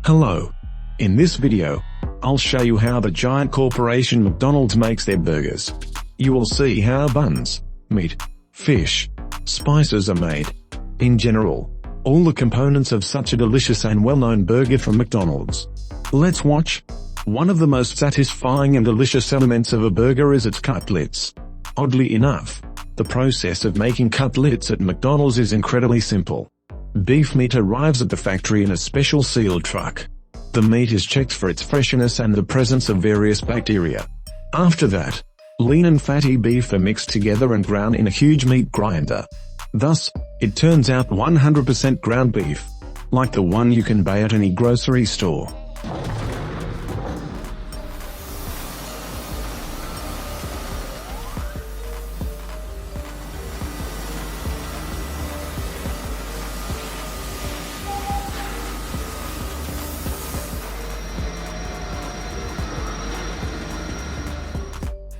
Hello. In this video, I'll show you how the giant corporation McDonald's makes their burgers. You will see how buns, meat, fish, spices are made. In general, all the components of such a delicious and well-known burger from McDonald's. Let's watch. One of the most satisfying and delicious elements of a burger is its cutlets. Oddly enough, the process of making cutlets at McDonald's is incredibly simple. Beef meat arrives at the factory in a special sealed truck. The meat is checked for its freshness and the presence of various bacteria. After that, lean and fatty beef are mixed together and ground in a huge meat grinder. Thus, it turns out 100% ground beef, like the one you can buy at any grocery store.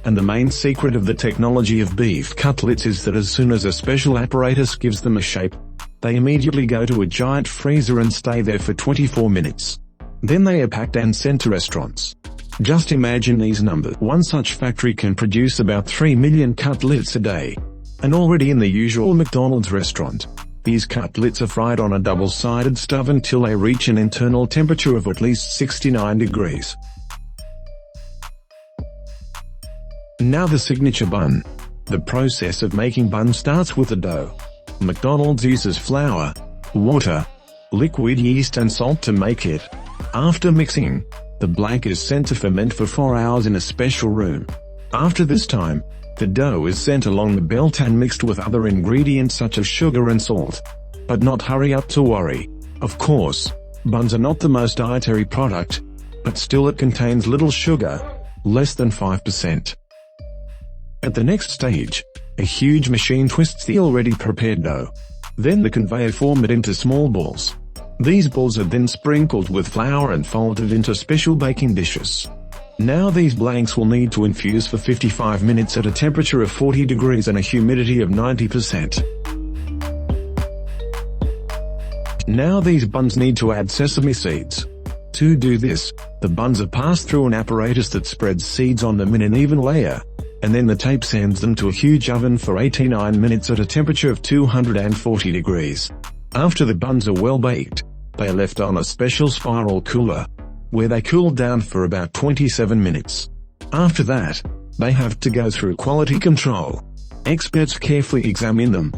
And the main secret of the technology of beef cutlets is that as soon as a special apparatus gives them a shape, they immediately go to a giant freezer and stay there for 24 minutes. Then they are packed and sent to restaurants. Just imagine these numbers. One such factory can produce about 3 million cutlets a day. And already in the usual McDonald's restaurant, these cutlets are fried on a double-sided stove until they reach an internal temperature of at least 69 degrees. Now the signature bun. The process of making bun starts with the dough. McDonald's uses flour, water, liquid yeast and salt to make it. After mixing, the blank is sent to ferment for 4 hours in a special room. After this time, the dough is sent along the belt and mixed with other ingredients such as sugar and salt. But not hurry up to worry. Of course, buns are not the most dietary product, but still it contains little sugar, less than 5%. At the next stage, a huge machine twists the already prepared dough. Then the conveyor forms it into small balls. These balls are then sprinkled with flour and folded into special baking dishes. Now these blanks will need to infuse for 55 minutes at a temperature of 40 degrees and a humidity of 90%. Now these buns need to add sesame seeds. To do this, the buns are passed through an apparatus that spreads seeds on them in an even layer, and then the tape sends them to a huge oven for 89 minutes at a temperature of 240 degrees. After the buns are well baked, they are left on a special spiral cooler, where they cool down for about 27 minutes. After that, they have to go through quality control. Experts carefully examine them.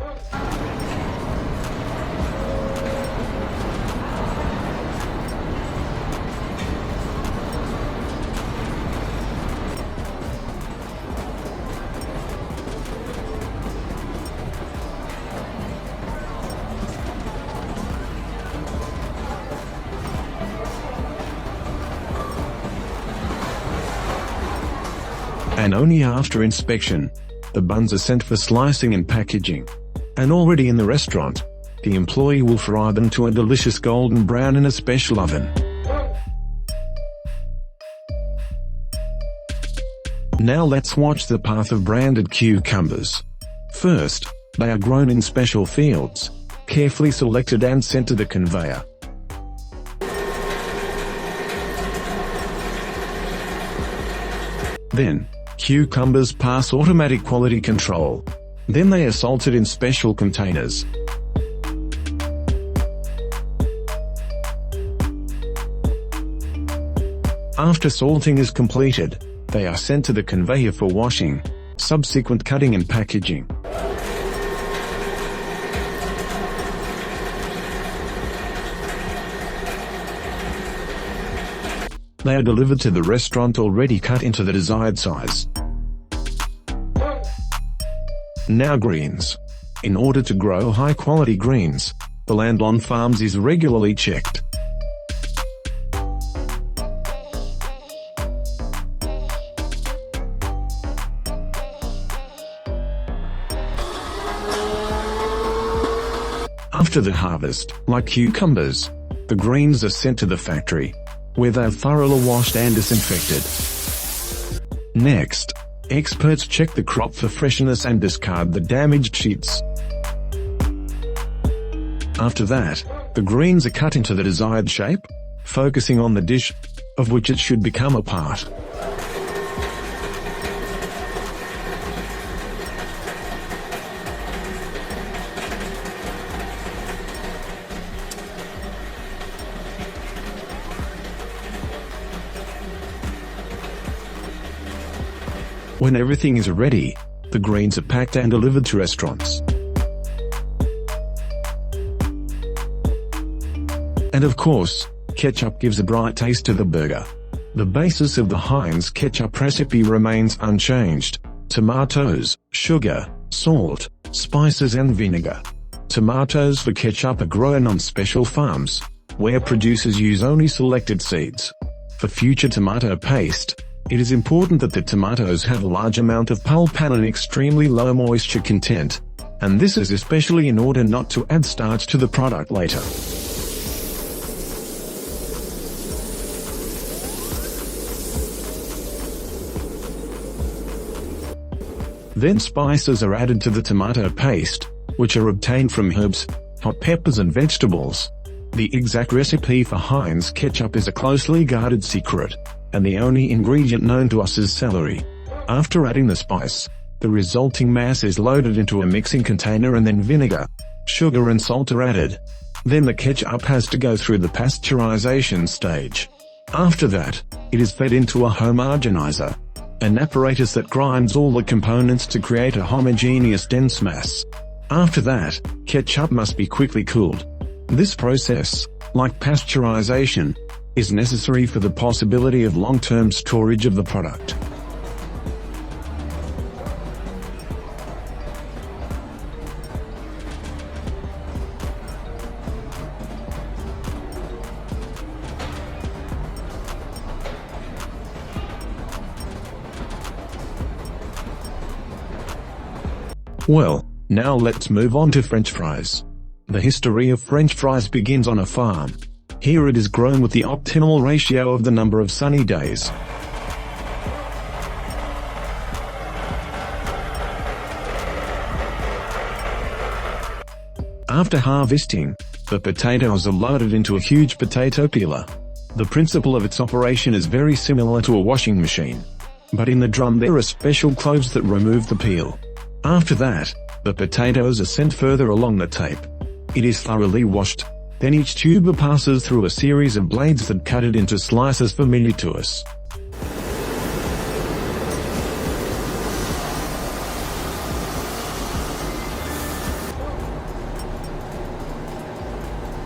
And only after inspection, the buns are sent for slicing and packaging. And already in the restaurant, the employee will fry them to a delicious golden brown in a special oven. Now let's watch the path of branded cucumbers. First, they are grown in special fields, carefully selected and sent to the conveyor. Then, cucumbers pass automatic quality control. Then they are salted in special containers. After salting is completed, they are sent to the conveyor for washing, subsequent cutting and packaging. They are delivered to the restaurant already cut into the desired size. Now greens. In order to grow high-quality greens, the land on farms is regularly checked. After the harvest, like cucumbers, the greens are sent to the factory, where they are thoroughly washed and disinfected. Next, experts check the crop for freshness and discard the damaged sheets. After that, the greens are cut into the desired shape, focusing on the dish, of which it should become a part. When everything is ready, the greens are packed and delivered to restaurants. And of course, ketchup gives a bright taste to the burger. The basis of the Heinz ketchup recipe remains unchanged: tomatoes, sugar, salt, spices and vinegar. Tomatoes for ketchup are grown on special farms, where producers use only selected seeds. For future tomato paste, it is important that the tomatoes have a large amount of pulp and an extremely low moisture content, and this is especially in order not to add starch to the product later. Then spices are added to the tomato paste, which are obtained from herbs, hot peppers and vegetables. The exact recipe for Heinz ketchup is a closely guarded secret, and the only ingredient known to us is celery. After adding the spice, the resulting mass is loaded into a mixing container and then vinegar, sugar and salt are added. Then the ketchup has to go through the pasteurization stage. After that, it is fed into a homogenizer, an apparatus that grinds all the components to create a homogeneous dense mass. After that, ketchup must be quickly cooled. This process, like pasteurization, is necessary for the possibility of long-term storage of the product. Well, now let's move on to French fries. The history of French fries begins on a farm. Here it is grown with the optimal ratio of the number of sunny days. After harvesting, the potatoes are loaded into a huge potato peeler. The principle of its operation is very similar to a washing machine, but in the drum there are special cloves that remove the peel. After that, the potatoes are sent further along the tape. It is thoroughly washed, then each tuber passes through a series of blades that cut it into slices familiar to us.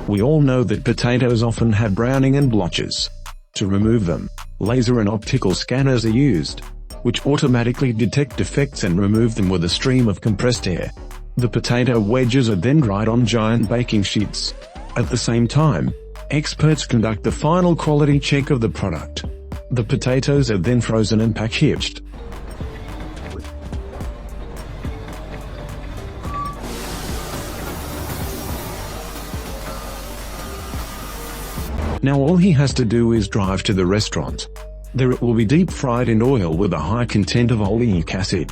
We all know that potatoes often have browning and blotches. To remove them, laser and optical scanners are used, which automatically detect defects and remove them with a stream of compressed air. The potato wedges are then dried on giant baking sheets. At the same time, experts conduct the final quality check of the product. The potatoes are then frozen and packaged. Now all he has to do is drive to the restaurant. There it will be deep fried in oil with a high content of oleic acid,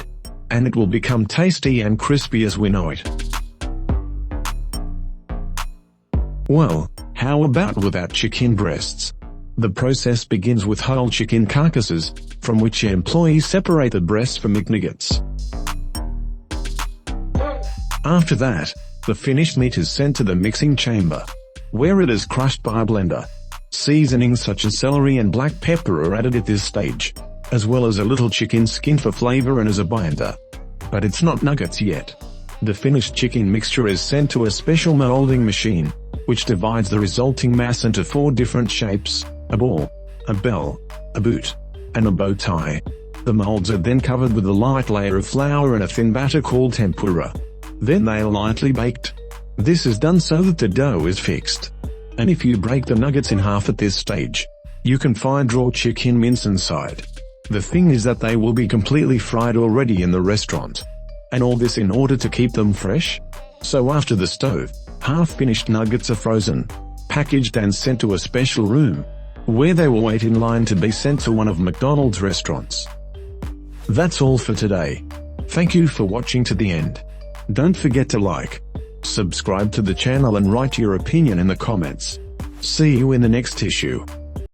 and it will become tasty and crispy as we know it. Well, how about without chicken breasts? The process begins with whole chicken carcasses, from which employees separate the breasts for McNuggets. After that, the finished meat is sent to the mixing chamber, where it is crushed by a blender. Seasonings such as celery and black pepper are added at this stage, as well as a little chicken skin for flavor and as a binder. But it's not nuggets yet. The finished chicken mixture is sent to a special molding machine, which divides the resulting mass into 4 different shapes: a ball, a bell, a boot, and a bow tie. The molds are then covered with a light layer of flour and a thin batter called tempura. Then they are lightly baked. This is done so that the dough is fixed. And if you break the nuggets in half at this stage, you can find raw chicken mince inside. The thing is that they will be completely fried already in the restaurant. And all this in order to keep them fresh? So after the stove, half-finished nuggets are frozen, packaged and sent to a special room, where they will wait in line to be sent to one of McDonald's restaurants. That's all for today. Thank you for watching to the end. Don't forget to like, subscribe to the channel and write your opinion in the comments. See you in the next issue.